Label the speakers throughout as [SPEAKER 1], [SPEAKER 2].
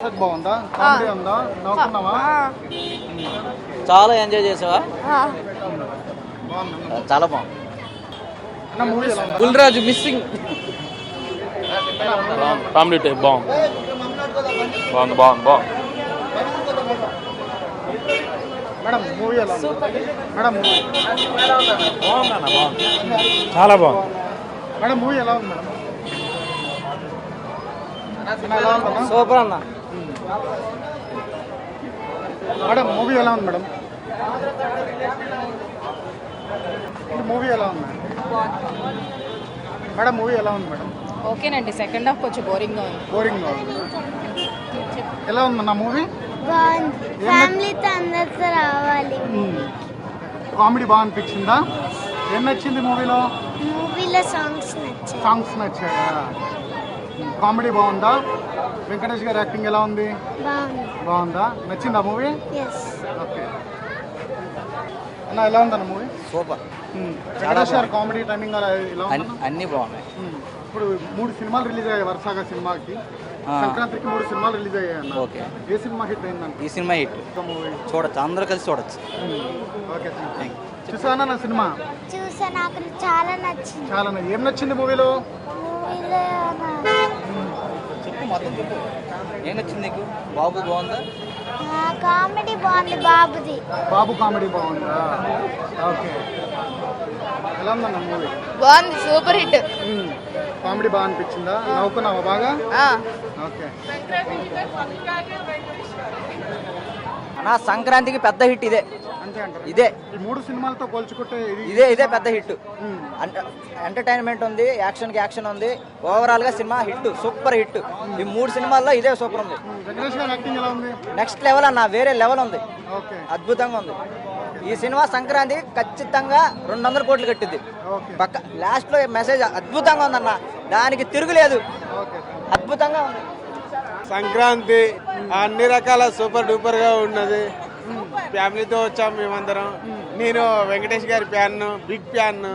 [SPEAKER 1] బాగుందా? కామెడీ ఉందా? నవ్వుకున్నావా?
[SPEAKER 2] చాలా ఎంజాయ్ చేసావా? చాలా బాగుంది.
[SPEAKER 3] గుల్రాజు మిస్సింగ్
[SPEAKER 4] ఫ్యామిలీ టైప్ బాగుంది.
[SPEAKER 1] మేడం మూవీ ఎలా ఉంది? మేడం మూవీ
[SPEAKER 4] చాలా బాగుంది.
[SPEAKER 1] మేడం మూవీ ఎలా ఉంది? మేడం ఎలా ఉందన్నా?
[SPEAKER 2] సూపర్ అన్న.
[SPEAKER 1] మేడం మూవీ ఎలా ఉంది? మేడం మూవీ ఎలా ఉంది? మేడం మూవీ ఎలా ఉంది? మేడం
[SPEAKER 5] ఓకేనండి. సెకండ్ హాఫ్ కొంచెం బోరింగ్గా ఉంది.
[SPEAKER 1] బోరింగ్గా ఉంది. ఎలా ఉందన్న మూవీ?
[SPEAKER 6] బాగుంది. ఫ్యామిలీతో అందరితో రావాలి.
[SPEAKER 1] కామెడీ బాగా అనిపించిందా? ఏం నచ్చింది మూవీలో?
[SPEAKER 6] మూవీలో సాంగ్స్ నచ్చాయి.
[SPEAKER 1] సాంగ్స్ నచ్చాయా? కామెడీ బాగుందా? వెంకటేష్ గారి యాక్టింగ్ ఎలా ఉంది?
[SPEAKER 6] బాగుంది.
[SPEAKER 1] బాగుందా? నచ్చిందా మూవీ?
[SPEAKER 6] ఎస్.
[SPEAKER 1] ఓకే అన్న ఎలా ఉందన్న మూవీ?
[SPEAKER 2] సూపర్.
[SPEAKER 1] వెంకటేష్ గారి కామెడీ టైమింగ్ ఎలా ఉందన్న?
[SPEAKER 2] అన్నీ బాగున్నాయి.
[SPEAKER 1] ఇప్పుడు 3 సినిమాలు రిలీజ్ అయ్యాయి వరుసగా. సినిమాకి సంక్రాంతికి 3 సినిమాలు రిలీజ్ అయ్యాయి అన్న.
[SPEAKER 2] ఓకే.
[SPEAKER 1] ఏ సినిమా హిట్ అయిందంట?
[SPEAKER 2] ఈ సినిమా హిట్.
[SPEAKER 1] మూవీ
[SPEAKER 2] చూడొచ్చు, అందరూ కలిసి చూడొచ్చు.
[SPEAKER 1] ఓకే చూసానా నా సినిమా?
[SPEAKER 6] చూసా, నాకు చాలా నచ్చింది.
[SPEAKER 1] చాలా ఏం నచ్చింది మూవీలో?
[SPEAKER 6] మూవీలో
[SPEAKER 2] చెప్పు, మొత్తం చెప్పు. ఏం నచ్చింది నీకు? బాబు బాగుందా?
[SPEAKER 6] కామెడీ బాగుంది. బాబుది.
[SPEAKER 1] బాబు కామెడీ బాగుందా? ఓకే ఎలా ఉందన్న మూవీ?
[SPEAKER 5] బాగుంది. Super hit.
[SPEAKER 1] కామెడీ బాగా అనిపించిందా? నవ్వుకున్నావా బాగా? ఓకే
[SPEAKER 2] అన్నా సంక్రాంతికి పెద్ద హిట్ ఇదే.
[SPEAKER 1] అంతే అంటారు.
[SPEAKER 2] ఇదే
[SPEAKER 1] ఈ 3 సినిమాలతో పోల్చుకుంటే
[SPEAKER 2] ఇదే పెద్ద హిట్. ఎంటర్టైన్మెంట్ ఉంది, యాక్షన్ ఉంది. ఓవరాల్ గా సినిమా హిట్, సూపర్ హిట్. ఈ 3 సినిమాల్లో ఇదే సూపర్ ఉంది.
[SPEAKER 1] వెంకటేష్ గారి యాక్టింగ్ ఎలా ఉంది?
[SPEAKER 2] నెక్స్ట్ లెవెల్ అన్న, వేరే లెవెల్ ఉంది.
[SPEAKER 1] ఓకే
[SPEAKER 2] అద్భుతంగా ఉంది. ఈ సినిమా సంక్రాంతికి ఖచ్చితంగా 200 కోట్లు కట్టింది.
[SPEAKER 1] ఓకే
[SPEAKER 2] పక్క లాస్ట్ లో మెసేజ్ అద్భుతంగా ఉందన్న, దానికి తిరుగులేదు.
[SPEAKER 1] ఓకే
[SPEAKER 2] అద్భుతంగా ఉంది.
[SPEAKER 3] సంక్రాంతి అన్ని రకాల సూపర్ డూపర్ గా ఉన్నది. ఫ్యామిలీతో వచ్చాం మేమందరం. నేను వెంకటేష్ గారి ఫ్యాన్, బిగ్ ఫ్యాన్.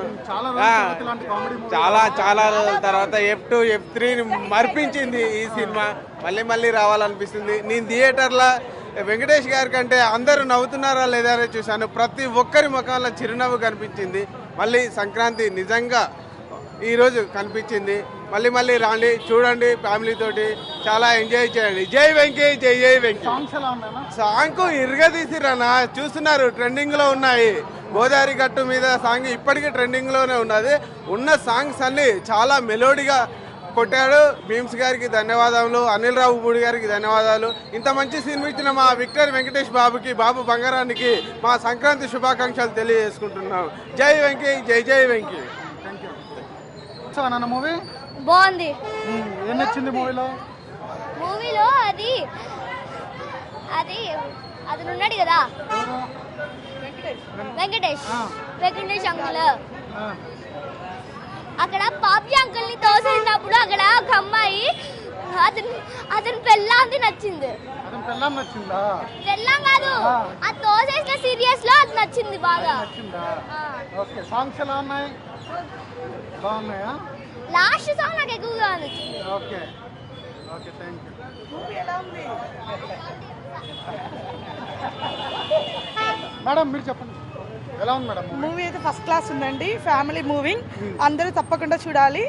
[SPEAKER 3] చాలా రోజుల తర్వాత F2 F3 మర్పించింది ఈ సినిమా. మళ్ళీ రావాలనిపిస్తుంది. నేను థియేటర్లో వెంకటేష్ గారి కంటే అందరూ నవ్వుతున్నారా లేదా అని చూశాను. ప్రతి ఒక్కరి ముఖంలో చిరునవ్వు కనిపించింది. మళ్ళీ సంక్రాంతి నిజంగా ఈరోజు కనిపించింది. మళ్ళీ రాండి, చూడండి, ఫ్యామిలీ తోటి చాలా ఎంజాయ్ చేయండి. జై వెంకీ, జై వెంకీ. సాంగ్ ఇరగదీసిరన్నా, చూస్తున్నారు, ట్రెండింగ్ లో ఉన్నాయి. గోదావరి గట్టు మీద సాంగ్ ఇప్పటికీ ట్రెండింగ్ లోనే ఉన్నది. ఉన్న సాంగ్స్ అన్ని చాలా మెలోడీగా కొట్టాడు. భీమ్స్ గారికి ధన్యవాదాలు, అనిల్ రావుపూడి గారికి ధన్యవాదాలు. ఇంత మంచి సినిమా ఇచ్చిన మా విక్టర్ వెంకటేష్ బాబుకి, బాబు బంగారానికి మా సంక్రాంతి శుభాకాంక్షలు తెలియజేసుకుంటున్నాం. జై వెంకీ, జై వెంకీ.
[SPEAKER 1] మూవీ
[SPEAKER 6] బాగుంది.
[SPEAKER 1] ఏం నచ్చింది మూవీలో?
[SPEAKER 6] మూవీలో అది ఉన్నాడు కదా, వెంకటేష్ అంకుల్. అక్కడ పాపి అంకుల్ ని తోసేసినప్పుడు అక్కడ ఒక అమ్మాయి అతని పెళ్ళాంది నచ్చింది. పెళ్ళాం కాదు, ఆ తోసేసిన సీరియస్ లో అది నచ్చింది బాగా.
[SPEAKER 1] సాంగ్స్ ఎలా ఉన్నాయి? బాగున్నాయా?
[SPEAKER 6] లాస్ట్ సాంగ్ నాకు ఎక్కువగా నచ్చింది.
[SPEAKER 1] Okay thank you. మేడం మీరు చెప్పండి, ఎలా ఉంది మేడం
[SPEAKER 7] మూవీ? అయితే ఫస్ట్ క్లాస్ ఉందండి. ఫ్యామిలీ మూవింగ్, అందరూ తప్పకుండా చూడాలి.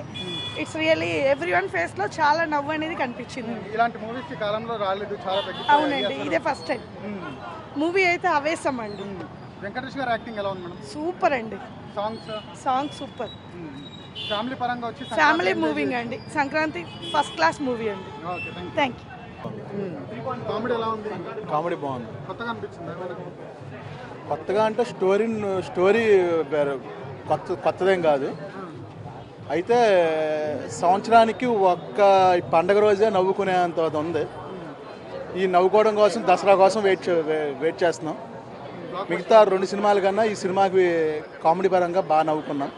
[SPEAKER 7] ఇట్స్ రియల్లీ ఎవ్రీవన్ ఫేస్ లో చాలా నవ్వు అనేది కనిపించింది.
[SPEAKER 1] ఇలాంటి మూవీస్ ఈ కాలంలో రాలేదు, చాలా
[SPEAKER 7] అవునండి, ఇదే ఫస్ట్ టైం. మూవీ అయితే అవేశం అండి.
[SPEAKER 1] వెంకటేష్ గారి యాక్టింగ్ ఎలా ఉంది మేడం?
[SPEAKER 7] సూపర్ అండి. Song super.
[SPEAKER 1] ఫ్యామిలీ పరంగా వచ్చి
[SPEAKER 7] ఫ్యామిలీ మూవింగ్ అండి. సంక్రాంతి ఫస్ట్ క్లాస్ మూవీ అండి. Thank you.
[SPEAKER 1] కామెడీ ఎలా ఉంది?
[SPEAKER 4] కామెడీ బాగుంది.
[SPEAKER 1] కొత్తగా అనిపించింది?
[SPEAKER 4] కొత్తగా అంటే స్టోరీ కొత్తదేం కాదు. అయితే సంవత్సరానికి ఒక్క పండగ రోజే నవ్వుకునేంత ఉంది. ఈ నవ్వుకోవడం కోసం, దసరా కోసం వెయిట్ చేస్తున్నాం. మిగతా 2 సినిమాల కన్నా ఈ సినిమాకి కామెడీ పరంగా బాగా నవ్వుకున్నాం.